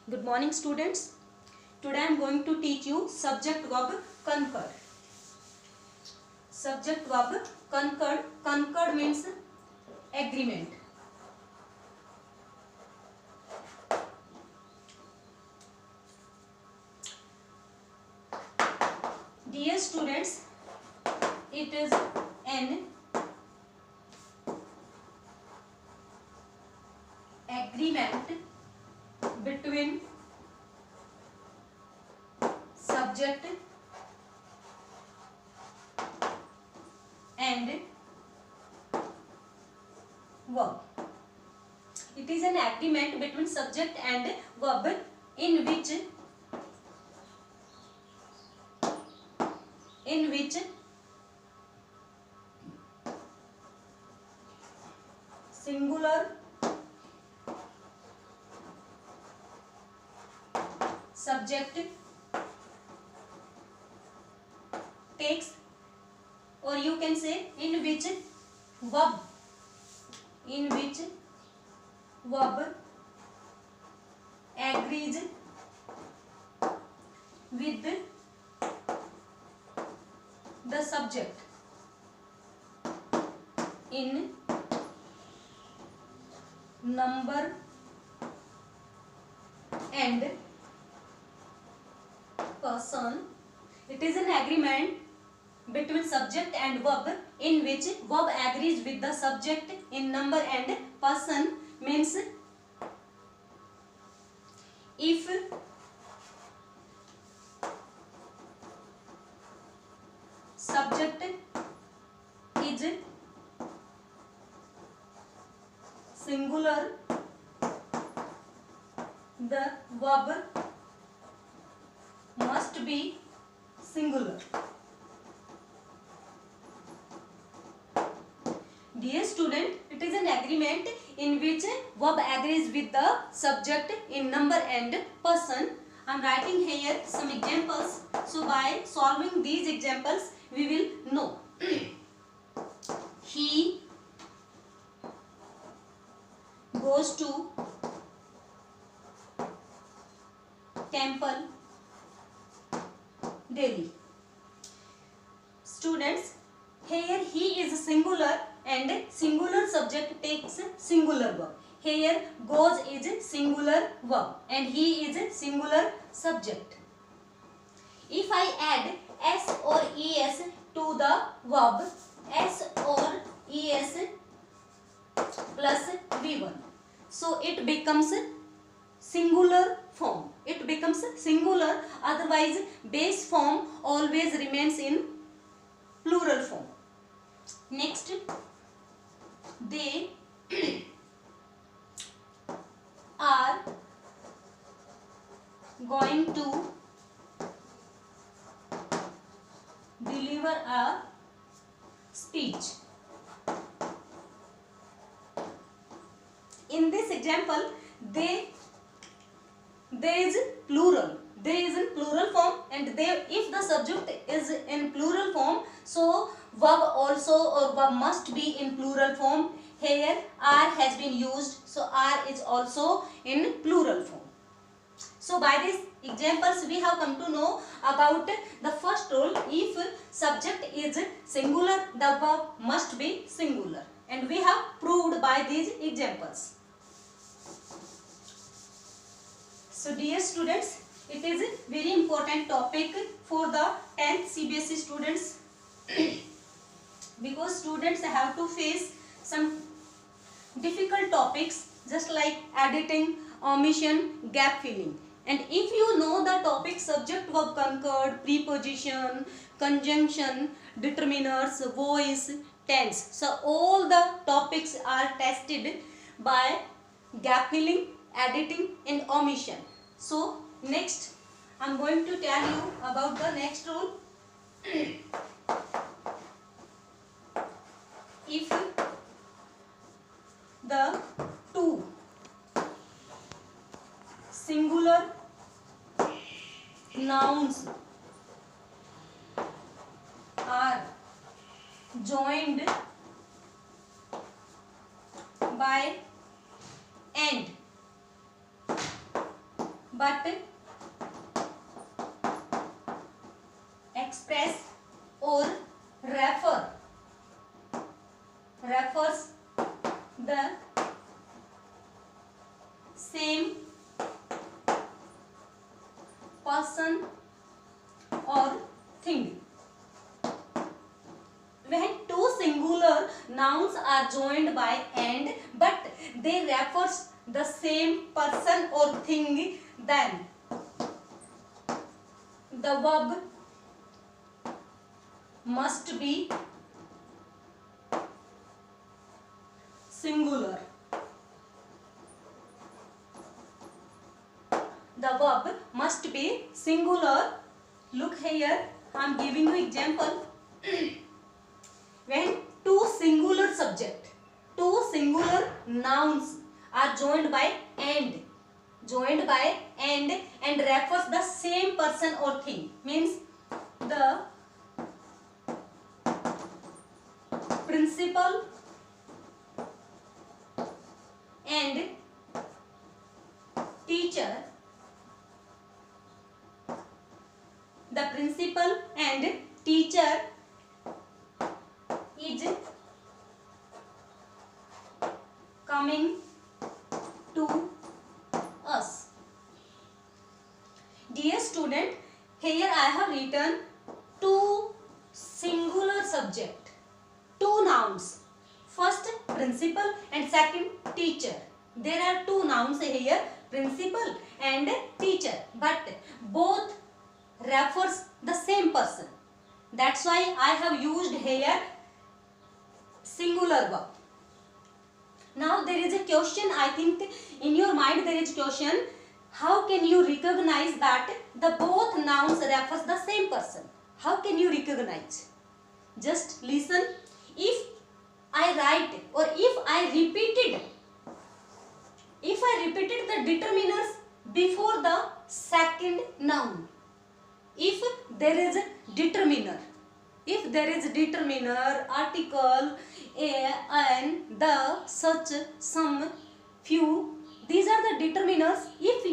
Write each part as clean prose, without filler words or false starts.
Good morning, students. Today I am going to teach you subject verb concord. Subject verb concord. Concord means agreement. Dear students, it is an agreement between subject and verb. It is an agreement between subject and verb in which singular subject takes, or you can say in which verb agrees with the subject in number and person. It is an agreement between subject and verb in which verb agrees with the subject in number and person. Means if subject is singular, the verb must be singular. Dear student, it is an agreement in which verb agrees with the subject in number and person. I am writing here some examples. So by solving these examples, we will know. He goes to temple daily. Students, here he is singular and singular subject takes singular verb. Here goes is singular verb and he is singular subject. If I add s or es to the verb, s or es plus v1, so it becomes singular form. It becomes singular, otherwise base form always remains in plural form. Next, they are going to deliver a speech. In this example, there is plural. There is in plural form, and there, if the subject is in plural form, so verb also or verb must be in plural form. Here are has been used, so are is also in plural form. So by these examples we have come to know about the first rule. If subject is singular, the verb must be singular, and we have proved by these examples. So dear students, it is a very important topic for the 10th CBSE students because students have to face some difficult topics just like editing, omission, gap filling. And if you know the topic subject verb concord, preposition, conjunction, determiners, voice, tense, so all the topics are tested by gap filling, editing and omission. So next I am going to tell you about the next rule. If the two singular nouns are joined by and, but express or refers the same person or thing. When two singular nouns are joined by and but they refers the same person or thing, then the verb must be singular. The verb must be singular. Look here, I am giving you example. When two singular nouns are joined by and refers the same person or thing, means the principal and teacher, the principal and teacher is coming to us. Dear student, here I have written two singular subject, two nouns. First principal and second teacher. There are two nouns here, principal and teacher, but both refers the same person. That's why I have used here singular verb. Now there is a question, I think in your mind there is question, how can you recognize that the both nouns refers the same person? How can you recognize? Just listen. If I write or if I repeated the determiners before the second noun, if there is a determiner, article, and the, such, some, few, these are the determiners. If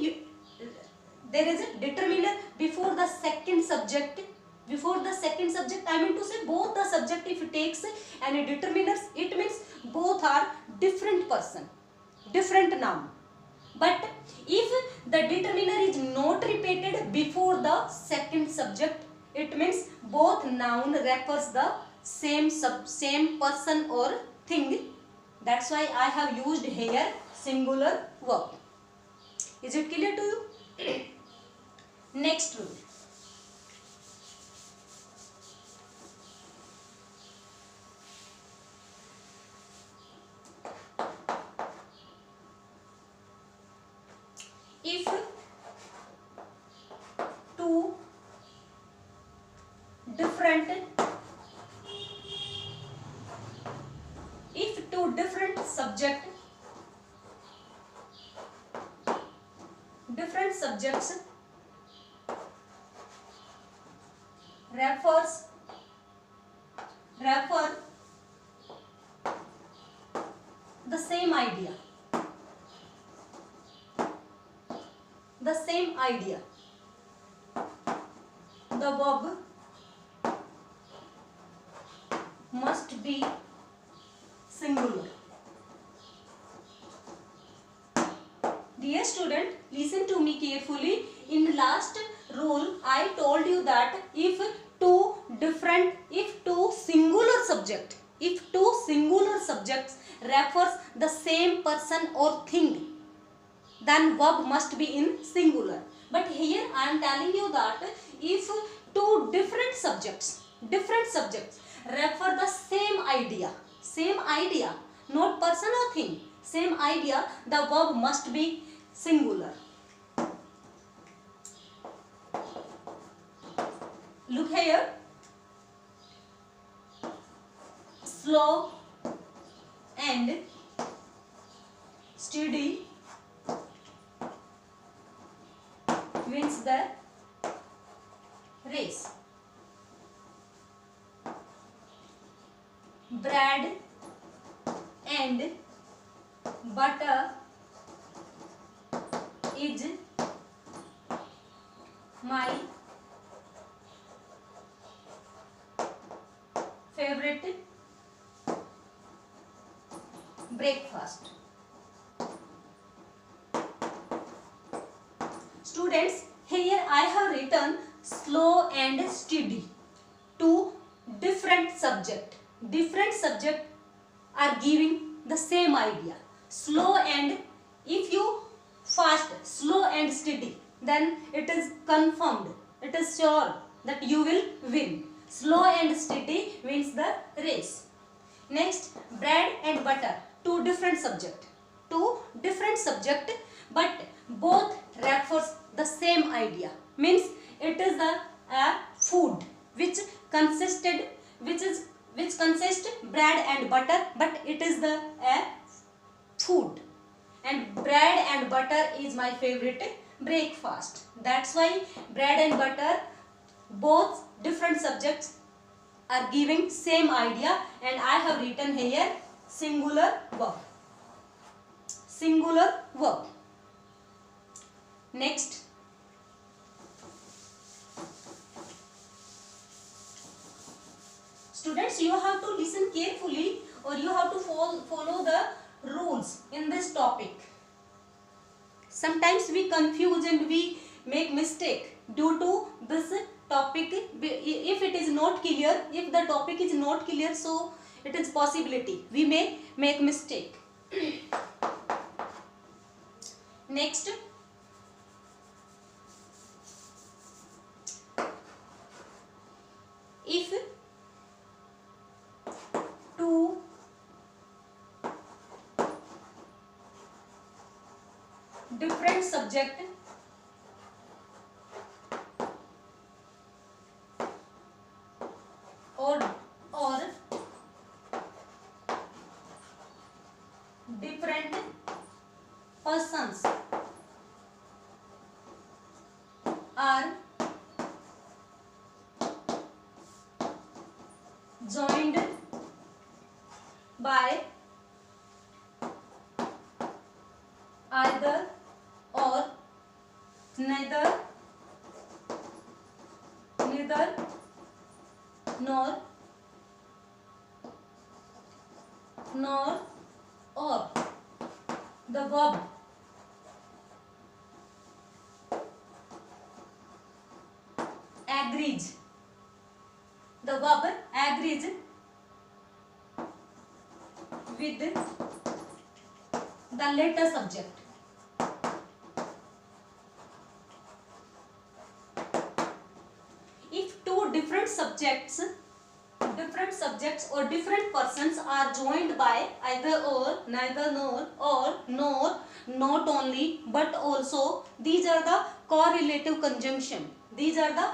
there is a determiner before the second subject, I mean to say both the subject, if it takes any determiners, it means both are different person, different noun. But if the determiner is not repeated before the second subject, it means both noun refers the same person or thing. That's why I have used here singular verb. Is it clear to you? Next rule. If two different subjects refer the same idea, the verb must be singular. Dear student, listen to me carefully. In last rule, I told you that if two singular subjects refers the same person or thing, then verb must be in singular. But here I am telling you that if two different subjects refer the same idea, not person or thing, same idea, the verb must be singular. Look here. Slow and steady wins the race. Bread and butter is My favorite breakfast. Students, here I have written slow and steady. Two different subject. Different subject are giving the same idea. Slow and, if you fast, slow and steady, then it is confirmed. It is sure that you will win. Slow and steady wins the race. Next, bread and butter. Two different subject. Two different subject, but both refers the same idea. Means it is a food which consisted, which consists bread and butter, but it is the food. And bread and butter is my favorite breakfast. That's why bread and butter, both different subjects, are giving same idea, and I have written here singular verb. Singular verb. Next, students, you have to listen carefully, or you have to follow the rules in this topic. Sometimes we confuse and we make mistake due to this topic. If it is not clear, if the topic is not clear, so it is possibility we may make mistake. Next, if two different subject or different persons are joined by either or neither nor or, the verb agrees. The verb agrees with the later subject. If two different subjects or different persons are joined by either or, neither nor, or nor, not only but also, these are the correlative conjunction. These are the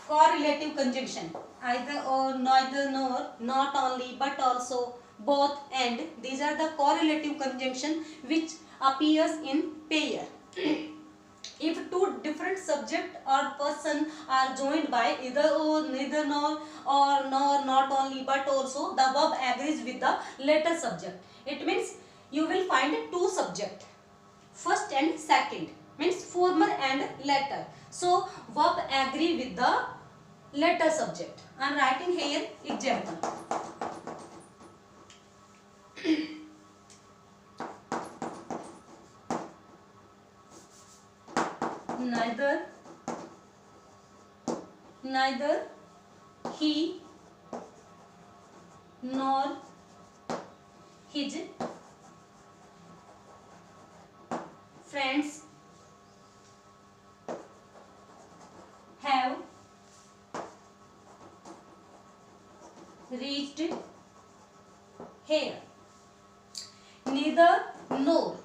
correlative conjunction. Either or, neither nor, not only but also, both and. These are the correlative conjunction which appears in pair. If two different subject or person are joined by either or, neither nor, or nor, not only but also, the verb agrees with the later subject. It means you will find two subject, first and second, means former and later. So verb agree with the later subject. I am writing here example. Neither he nor his friends have reached here. Neither nor,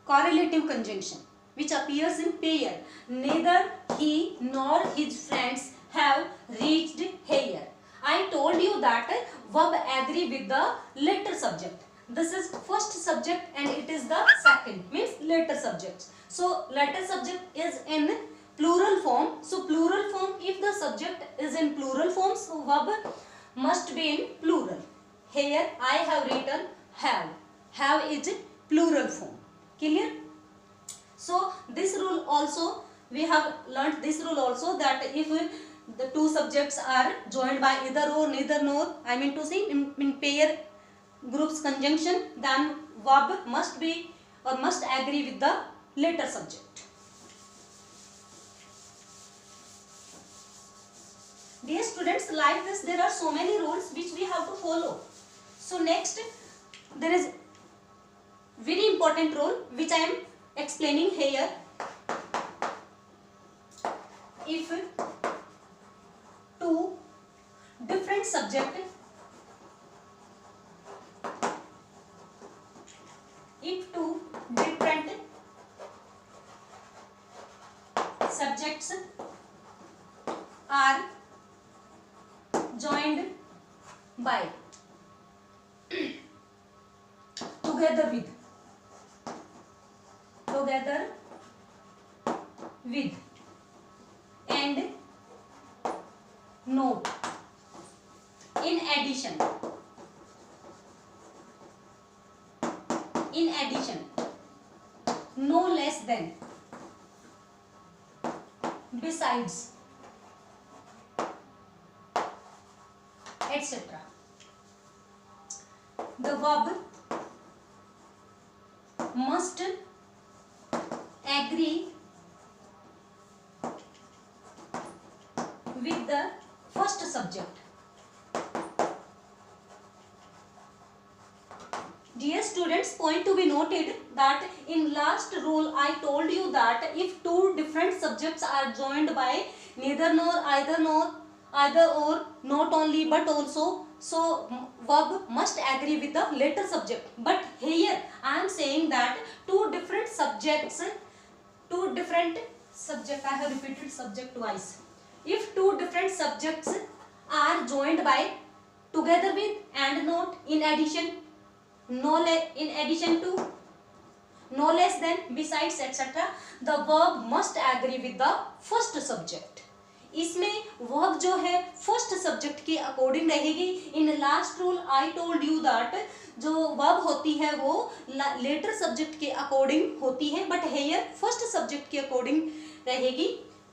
correlative conjunction which appears in pair. Neither he nor his friends have reached here. I told you that verb agree with the later subject. This is first subject and it is the second, means later subject. So later subject is in plural form. So plural form, if the subject is in plural form, so verb must be in plural. Here I have written have. Have is plural form. Clear? So this rule also, we have learnt this rule also, that if the two subjects are joined by either or, neither nor, I mean to say in pair groups conjunction, then verb must be or must agree with the later subject. Dear students, like this there are so many rules which we have to follow. So next there is very important rule which I am explaining here. If two different subjects are joined by together with and note in addition no less than, besides, etc. The verb must agree with the first subject. Dear students, point to be noted that in last rule I told you that if two different subjects are joined by neither nor, either or, not only but also, so verb must agree with the later subject. But here I am saying that two different subjects, I have repeated subject twice. If two different subjects are joined by together with and not, in addition to, no less than, besides, etc., the verb must agree with the first subject. इसमें verb जो है first subject के according रहेगी. In last rule I told you that जो verb होती है वो later subject के अकॉर्डिंग होती है, बट हेयर फर्स्ट सब्जेक्ट के अकॉर्डिंग रहेगी.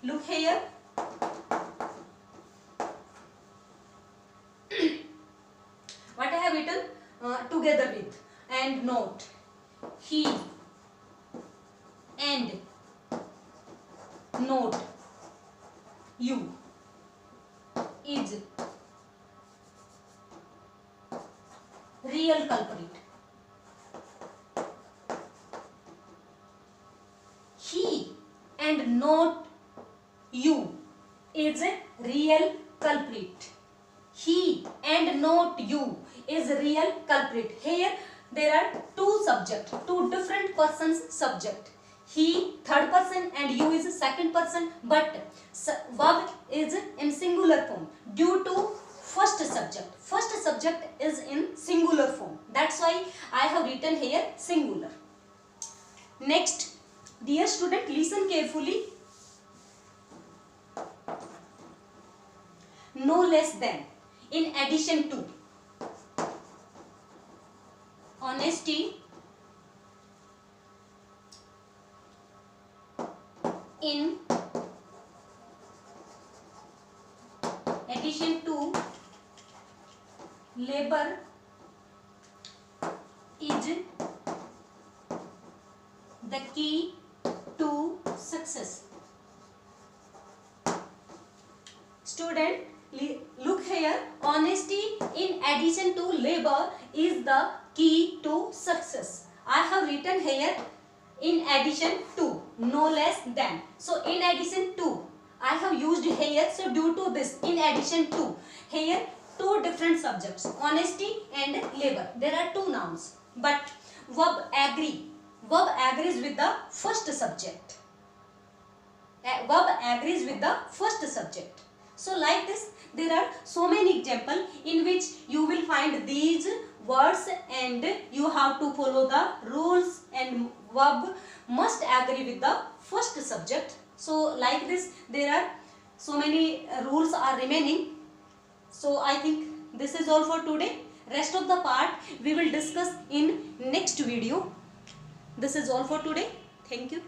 Look here, what I have written, together with and note, he and note, you is real culprit. He and not you is a real culprit. He and not you is a real culprit. Here there are two subject, two different persons subject. He third person and you is second person, but verb is in singular form due to first subject. First subject is in singular form. That's why I have written here singular. Next, dear student, listen carefully. No less than, in addition to, honesty, in addition to, labor is the key to success. Student, look here, honesty in addition to labor is the key to success. I have written here in addition to, no less than. So in addition to I have used here, so due to this, in addition to, here two different subjects, honesty and labor. There are two nouns, but verb agrees with the first subject. Verb agrees with the first subject. So like this, there are so many examples in which you will find these words and you have to follow the rules, and verb must agree with the first subject. So like this, there are so many rules are remaining. So I think this is all for today. Rest of the part we will discuss in next video. This is all for today. Thank you.